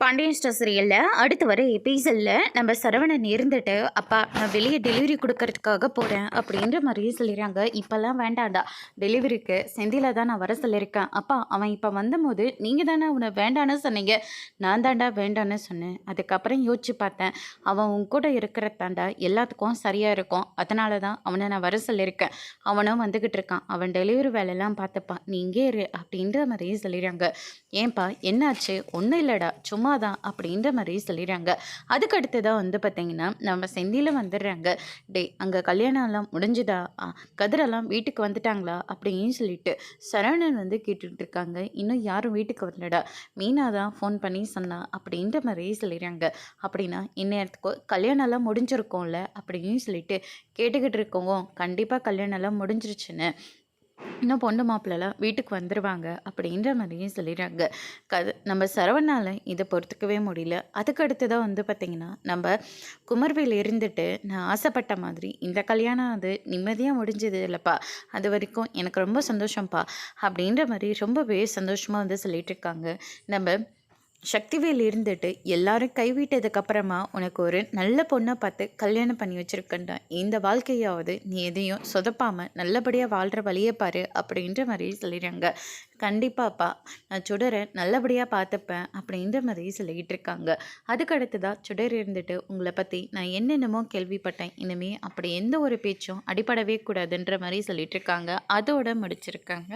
Pandian store சீரியலில் அடுத்து வர எபிசோடில் நம்ம சரவணன் இருந்துட்டு அப்பா நான் வெளியே டெலிவரி கொடுக்கறதுக்காக போகிறேன் அப்படின்ற மாதிரியே சொல்லிடுறாங்க. இப்போல்லாம் வேண்டாண்டா, டெலிவரிக்கு செந்தில தான் நான் வர சொல்லியிருக்கேன். அப்பா அவன் இப்போ வந்தபோது நீங்கள் தானே அவனை வேண்டான்னு சொன்னீங்க, நான் தாண்டா வேண்டான்னு சொன்னேன். அதுக்கப்புறம் யோசிச்சு பார்த்தேன், அவன் உன் கூட இருக்கிறதாண்டா எல்லாத்துக்கும் சரியாக இருக்கும். அதனால தான் அவனை நான் வர சொல்லியிருக்கேன். அவனும் வந்துக்கிட்டு இருக்கான், அவன் டெலிவரி வேலையெல்லாம் பார்த்துப்பான், நீ இங்கே இரு அப்படின்ற மாதிரியே சொல்லிடுறாங்க. ஏன்பா என்னாச்சு? ஒன்றும் இல்லைடா சும்மா தான் அப்படின்ற மாதிரி சொல்லிடுறாங்க. அதுக்கு அடுத்ததான் வந்து பார்த்தீங்கன்னா நம்ம செந்தில வந்துடுறாங்க. டே அங்கே கல்யாணம்லாம் முடிஞ்சுதா, கதிரெல்லாம் வீட்டுக்கு வந்துட்டாங்களா அப்படின்னு சொல்லிட்டு சரவணன் வந்து கேட்டுட்டு இருக்காங்க. இன்னும் யாரும் வீட்டுக்கு வரலடா, மீனா தான் ஃபோன் பண்ணி சொன்னா அப்படின்ற மாதிரி சொல்லிடுறாங்க. அப்படின்னா இந்நேரத்துக்கு கல்யாணம்லாம் முடிஞ்சிருக்கோம்ல அப்படின்னு சொல்லிட்டு கேட்டுக்கிட்டு இருக்கோங்க. கண்டிப்பாக கல்யாணம்லாம் முடிஞ்சிருச்சுன்னு, இன்னும் பொண்ணு மாப்பிள்ளலாம் வீட்டுக்கு வந்துடுவாங்க அப்படின்ற மாதிரியும் சொல்லிடுறாங்க. நம்ம சரவணால் இதை பொறுத்துக்கவே முடியல. அதுக்கு அடுத்ததாக வந்து பார்த்திங்கன்னா நம்ம குமர்வேல் இருந்துட்டு நான் ஆசைப்பட்ட மாதிரி இந்த கல்யாணம் அது நிம்மதியாக முடிஞ்சது இல்லைப்பா, அது வரைக்கும் எனக்கு ரொம்ப சந்தோஷம்ப்பா அப்படின்ற மாதிரி ரொம்பவே சந்தோஷமாக வந்து சொல்லிட்டு இருக்காங்க. நம்ம சக்திவேல் இருந்துட்டு எல்லாரும் கைவிட்டதுக்கப்புறமா உனக்கு ஒரு நல்ல பொண்ணை பார்த்து கல்யாணம் பண்ணி வச்சுருக்கேன்டா, இந்த வாழ்க்கையாவது நீ எதையும் சொதப்பாமல் நல்லபடியாக வாழ்கிற வழியை பாரு அப்படின்ற மாதிரி சொல்லிடுறாங்க. கண்டிப்பாப்பா நான் சுடரை நல்லபடியாக பார்த்துப்பேன் அப்படின்ற மாதிரி சொல்லிக்கிட்டு இருக்காங்க. அதுக்கு தான் சுடர் இருந்துட்டு உங்களை பற்றி நான் என்னென்னமோ கேள்விப்பட்டேன், இனிமே அப்படி எந்த ஒரு பேச்சும் அடிப்படவே கூடாதுன்ற மாதிரி சொல்லிட்டு இருக்காங்க. அதோட முடிச்சிருக்காங்க.